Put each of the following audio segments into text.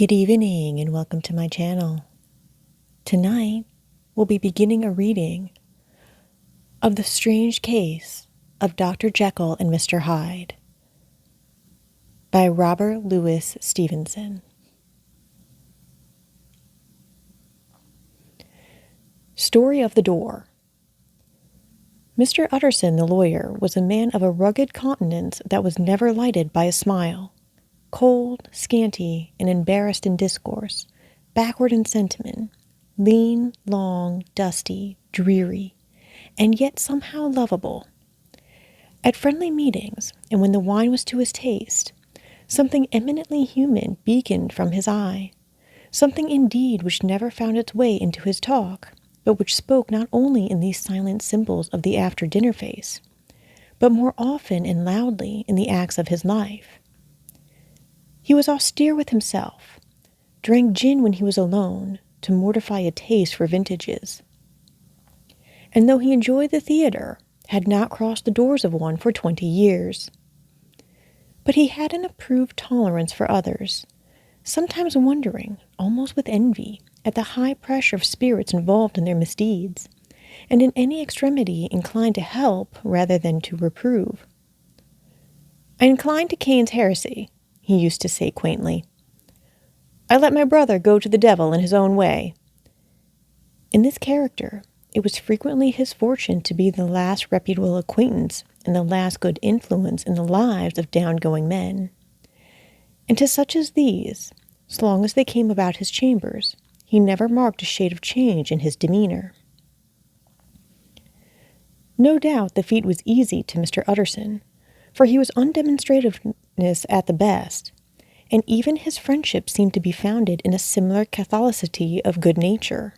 Good evening and welcome to my channel. Tonight, we'll be beginning a reading of The Strange Case of Dr. Jekyll and Mr. Hyde by Robert Louis Stevenson. Story of the Door. Mr. Utterson, the lawyer, was a man of a rugged countenance that was never lighted by a smile. Cold, scanty, and embarrassed in discourse, backward in sentiment, lean, long, dusty, dreary, and yet somehow lovable. At friendly meetings, and when the wine was to his taste, something eminently human beaconed from his eye, something indeed which never found its way into his talk, but which spoke not only in these silent symbols of the after-dinner face, but more often and loudly in the acts of his life. He was austere with himself, drank gin when he was alone, to mortify a taste for vintages. And though he enjoyed the theater, had not crossed the doors of one for 20 years. But he had an approved tolerance for others, sometimes wondering, almost with envy, at the high pressure of spirits involved in their misdeeds, and in any extremity inclined to help rather than to reprove. "I incline to Cain's heresy," he used to say quaintly. "I let my brother go to the devil in his own way." In this character, it was frequently his fortune to be the last reputable acquaintance and the last good influence in the lives of down-going men. And to such as these, so long as they came about his chambers, he never marked a shade of change in his demeanor. No doubt the feat was easy to Mr. Utterson, for he was undemonstrativeness at the best, and even his friendship seemed to be founded in a similar catholicity of good nature.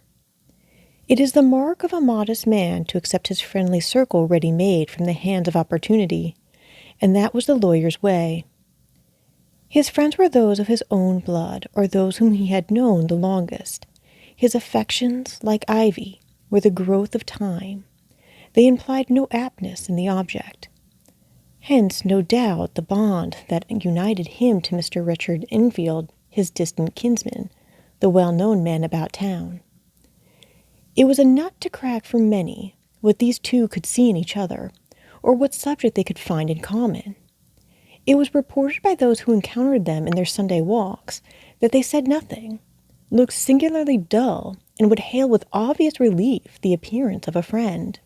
It is the mark of a modest man to accept his friendly circle ready-made from the hands of opportunity, and that was the lawyer's way. His friends were those of his own blood, or those whom he had known the longest. His affections, like ivy, were the growth of time. They implied no aptness in the object. Hence, no doubt, the bond that united him to Mr. Richard Enfield, his distant kinsman, the well-known man about town. It was a nut to crack for many, what these two could see in each other, or what subject they could find in common. It was reported by those who encountered them in their Sunday walks that they said nothing, looked singularly dull, and would hail with obvious relief the appearance of a friend.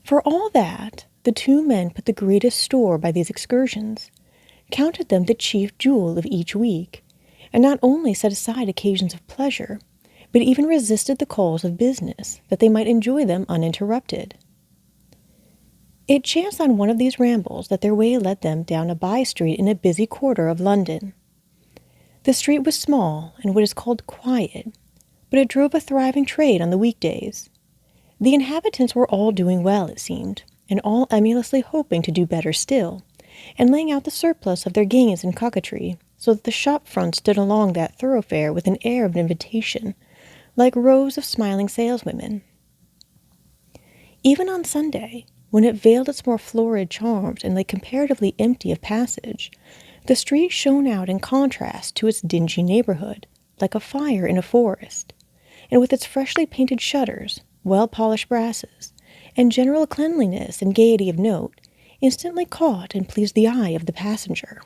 For all that, the two men put the greatest store by these excursions, counted them the chief jewel of each week, and not only set aside occasions of pleasure, but even resisted the calls of business, that they might enjoy them uninterrupted. It chanced on one of these rambles that their way led them down a by-street in a busy quarter of London. The street was small and what is called quiet, but it drove a thriving trade on the weekdays. The inhabitants were all doing well, it seemed, and all emulously hoping to do better still, and laying out the surplus of their gains in coquetry, so that the shop fronts stood along that thoroughfare with an air of invitation, like rows of smiling saleswomen. Even on Sunday, when it veiled its more florid charms and lay comparatively empty of passage, the street shone out in contrast to its dingy neighborhood, like a fire in a forest, and with its freshly painted shutters, well-polished brasses, and general cleanliness and gaiety of note, instantly caught and pleased the eye of the passenger.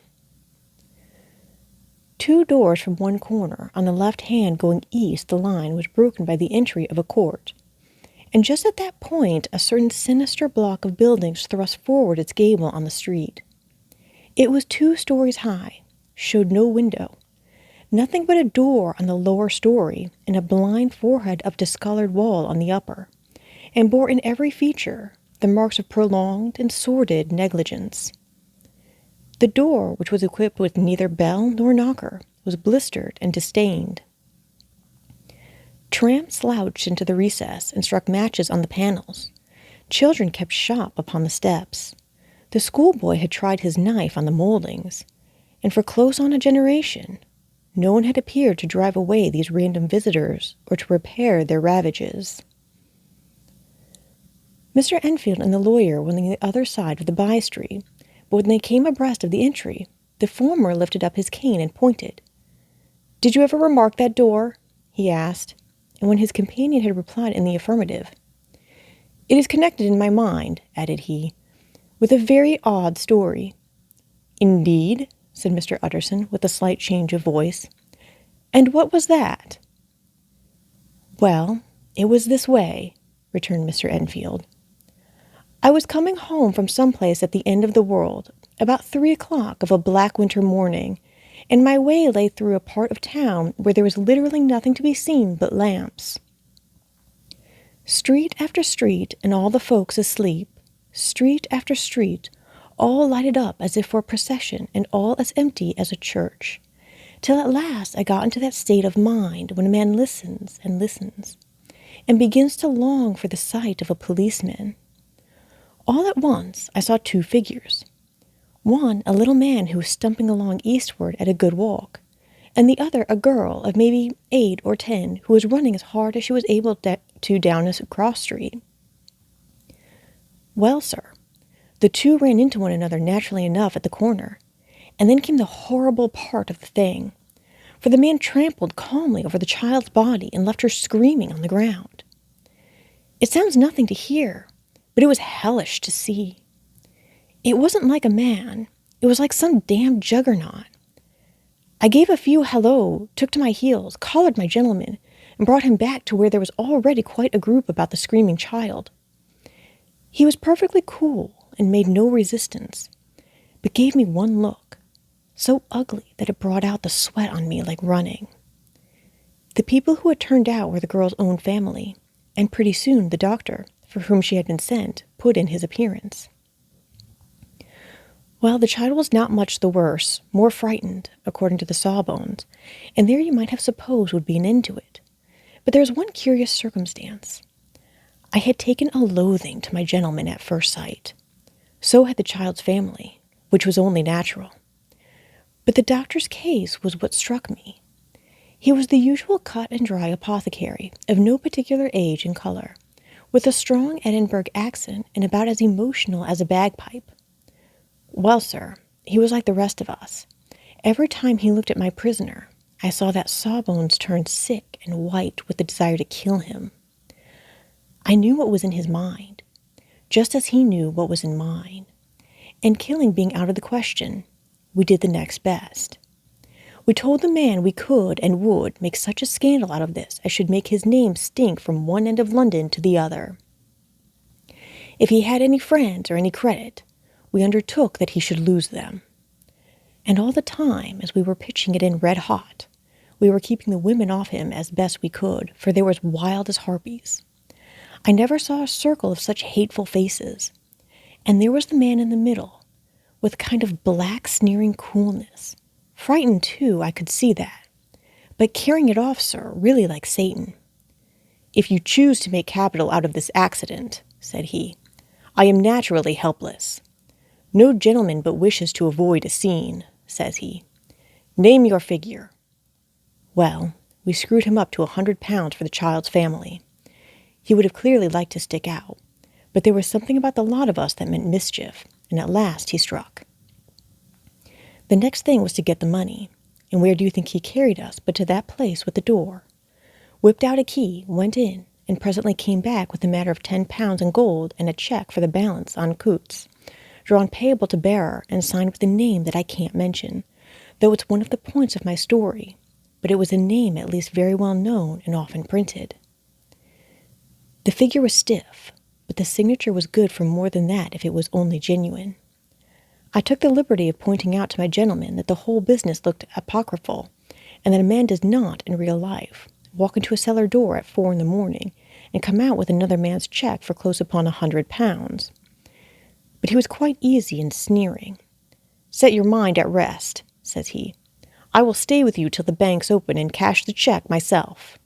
Two doors from one corner, on the left hand going east, the line was broken by the entry of a court, and just at that point a certain sinister block of buildings thrust forward its gable on the street. It was 2 stories high, showed no window, nothing but a door on the lower story, and a blind forehead of discolored wall on the upper, and bore in every feature the marks of prolonged and sordid negligence. The door, which was equipped with neither bell nor knocker, was blistered and distained. Tramps slouched into the recess and struck matches on the panels. Children kept shop upon the steps. The schoolboy had tried his knife on the moldings, and for close on a generation, no one had appeared to drive away these random visitors or to repair their ravages. Mr. Enfield and the lawyer were on the other side of the by-street, but when they came abreast of the entry, the former lifted up his cane and pointed. "Did you ever remark that door?" he asked, and when his companion had replied in the affirmative, "It is connected in my mind," added he, "with a very odd story." "Indeed?" said Mr. Utterson, with a slight change of voice. "And what was that?" "Well, it was this way," returned Mr. Enfield. "I was coming home from some place at the end of the world, about 3 o'clock of a black winter morning, and my way lay through a part of town where there was literally nothing to be seen but lamps. Street after street, and all the folks asleep. Street after street, all lighted up as if for a procession, and all as empty as a church. Till at last I got into that state of mind when a man listens and listens, and begins to long for the sight of a policeman. All at once I saw 2 figures. One, a little man who was stumping along eastward at a good walk, and the other a girl of maybe 8 or 10 who was running as hard as she was able to down a cross street. Well, sir, the 2 ran into one another naturally enough at the corner, and then came the horrible part of the thing, for the man trampled calmly over the child's body and left her screaming on the ground. It sounds nothing to hear, but it was hellish to see. It wasn't like a man. It was like some damned juggernaut. I gave a few hello, took to my heels, collared my gentleman, and brought him back to where there was already quite a group about the screaming child. He was perfectly cool and made no resistance, but gave me one look, so ugly that it brought out the sweat on me like running. The people who had turned out were the girl's own family, and pretty soon the doctor, for whom she had been sent, put in his appearance. Well, the child was not much the worse, more frightened, according to the sawbones, and there you might have supposed would be an end to it. But there was one curious circumstance. I had taken a loathing to my gentleman at first sight. So had the child's family, which was only natural. But the doctor's case was what struck me. He was the usual cut-and-dry apothecary, of no particular age and color, with a strong Edinburgh accent and about as emotional as a bagpipe. Well, sir, he was like the rest of us. Every time he looked at my prisoner, I saw that Sawbones turn sick and white with the desire to kill him. I knew what was in his mind, just as he knew what was in mine. And killing being out of the question, we did the next best. We told the man we could and would make such a scandal out of this as should make his name stink from one end of London to the other. If he had any friends or any credit, we undertook that he should lose them. And all the time, as we were pitching it in red hot, we were keeping the women off him as best we could, for they were as wild as harpies. I never saw a circle of such hateful faces. And there was the man in the middle, with a kind of black, sneering coolness. Frightened, too, I could see that. But carrying it off, sir, really like Satan. "If you choose to make capital out of this accident," said he, "I am naturally helpless. No gentleman but wishes to avoid a scene," says he. "Name your figure." Well, we screwed him up to £100 for the child's family. He would have clearly liked to stick out, but there was something about the lot of us that meant mischief, and at last he struck. The next thing was to get the money, and where do you think he carried us but to that place with the door? Whipped out a key, went in, and presently came back with a matter of £10 in gold and a cheque for the balance on Coots, drawn payable to bearer and signed with a name that I can't mention, though it's one of the points of my story, but it was a name at least very well known and often printed. The figure was stiff, but the signature was good for more than that if it was only genuine. I took the liberty of pointing out to my gentleman that the whole business looked apocryphal, and that a man does not, in real life, walk into a cellar door at 4 a.m. and come out with another man's cheque for close upon £100. But he was quite easy and sneering. "Set your mind at rest," says he. "I will stay with you till the banks open and cash the cheque myself."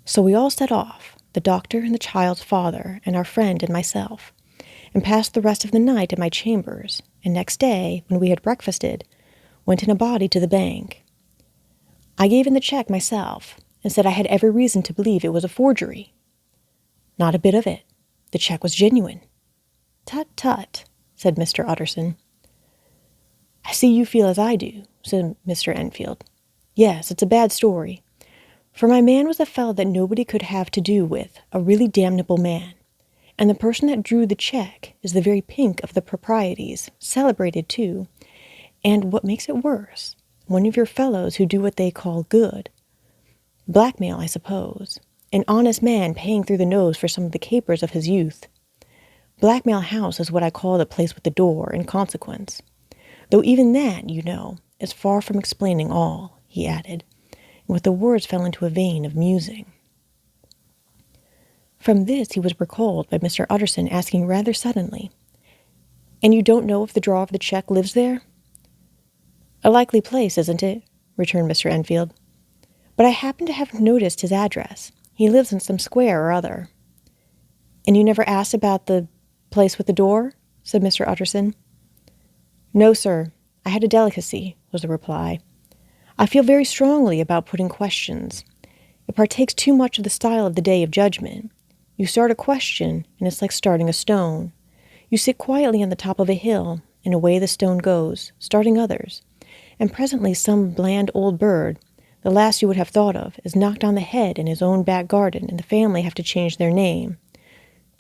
So we all set off, the doctor and the child's father and our friend and myself, and passed the rest of the night at my chambers, and next day, when we had breakfasted, went in a body to the bank. I gave in the cheque myself, and said I had every reason to believe it was a forgery. Not a bit of it. The cheque was genuine. "Tut, tut," said Mr. Utterson. "I see you feel as I do," said Mr. Enfield. Yes, it's a bad story. For my man was a fellow that nobody could have to do with, a really damnable man. And the person that drew the check is the very pink of the proprieties, celebrated too. And what makes it worse, one of your fellows who do what they call good. Blackmail, I suppose. An honest man paying through the nose for some of the capers of his youth. Blackmail House is what I call the place with the door, in consequence. Though even that, you know, is far from explaining all, he added, and with the words fell into a vein of musing. From this he was recalled by Mr. Utterson asking rather suddenly, "And you don't know if the drawer of the check lives there?" "A likely place, isn't it?" returned Mr. Enfield. "But I happen to have noticed his address. He lives in some square or other." "And you never asked about the place with the door?" said Mr. Utterson. "No, sir. I had a delicacy," was the reply. "I feel very strongly about putting questions. It partakes too much of the style of the Day of Judgment. You start a question, and it's like starting a stone. You sit quietly on the top of a hill, and away the stone goes, starting others. And presently some bland old bird, the last you would have thought of, is knocked on the head in his own back garden, and the family have to change their name.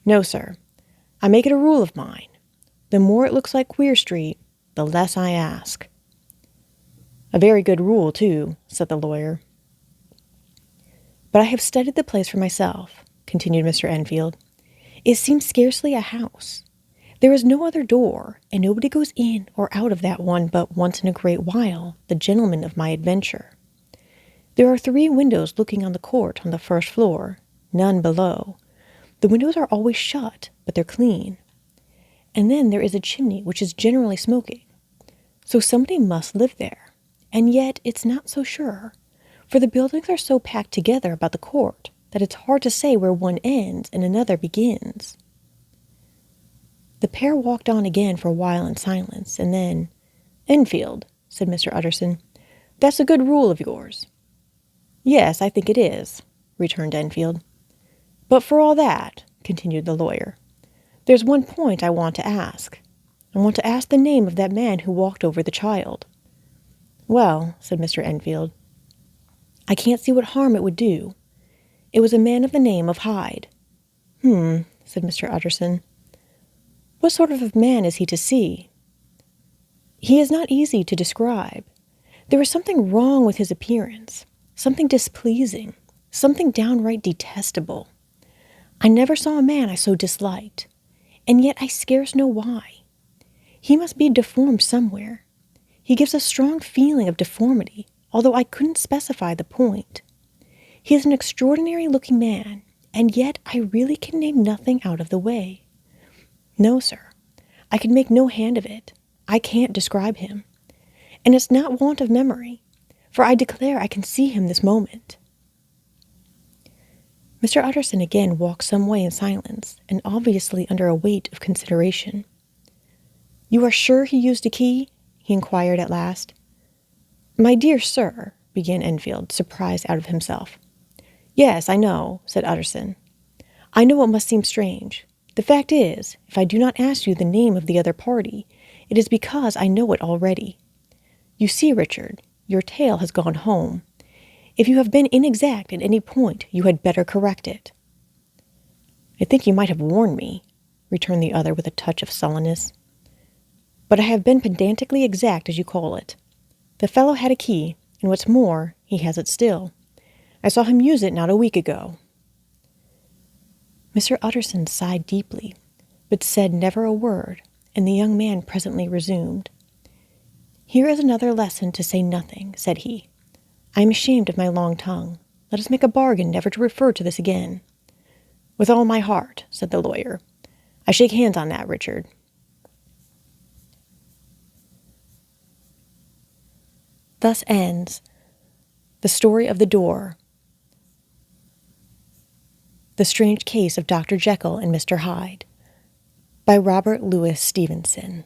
No, sir. I make it a rule of mine. The more it looks like Queer Street, the less I ask." "A very good rule, too," said the lawyer. "But I have studied the place for myself," continued Mr. Enfield. "It seems scarcely a house. There is no other door, and nobody goes in or out of that one but once in a great while, the gentleman of my adventure. There are 3 windows looking on the court on the first floor, none below. The windows are always shut, but they're clean. And then there is a chimney which is generally smoking. So somebody must live there. And yet it's not so sure, for the buildings are so packed together about the court that it's hard to say where one ends and another begins." The pair walked on again for a while in silence, and then, "Enfield," said Mr. Utterson, "that's a good rule of yours." "Yes, I think it is," returned Enfield. "But for all that," continued the lawyer, "there's one point I want to ask. I want to ask the name of that man who walked over the child." "Well," said Mr. Enfield, "I can't see what harm it would do. It was a man of the name of Hyde." Said Mr. Utterson. "What sort of a man is he to see?" "He is not easy to describe. There is something wrong with his appearance, something displeasing, something downright detestable. I never saw a man I so disliked, and yet I scarce know why. He must be deformed somewhere. He gives a strong feeling of deformity, although I couldn't specify the point. He is an extraordinary-looking man, and yet I really can name nothing out of the way. No, sir, I can make no hand of it. I can't describe him. And it's not want of memory, for I declare I can see him this moment." Mr. Utterson again walked some way in silence, and obviously under a weight of consideration. "You are sure he used a key?" he inquired at last. "My dear sir," began Enfield, surprised out of himself. "Yes, I know," said Utterson. "I know it must seem strange. The fact is, if I do not ask you the name of the other party, it is because I know it already. You see, Richard, your tale has gone home. If you have been inexact at any point, you had better correct it." "I think you might have warned me," returned the other with a touch of sullenness. "But I have been pedantically exact, as you call it. The fellow had a key, and what's more, he has it still. I saw him use it not a week ago." Mr. Utterson sighed deeply, but said never a word, and the young man presently resumed. "Here is another lesson to say nothing," said he. "I am ashamed of my long tongue. Let us make a bargain never to refer to this again." "With all my heart," said the lawyer. "I shake hands on that, Richard." Thus ends The Story of the Door, The Strange Case of Dr. Jekyll and Mr. Hyde, by Robert Louis Stevenson.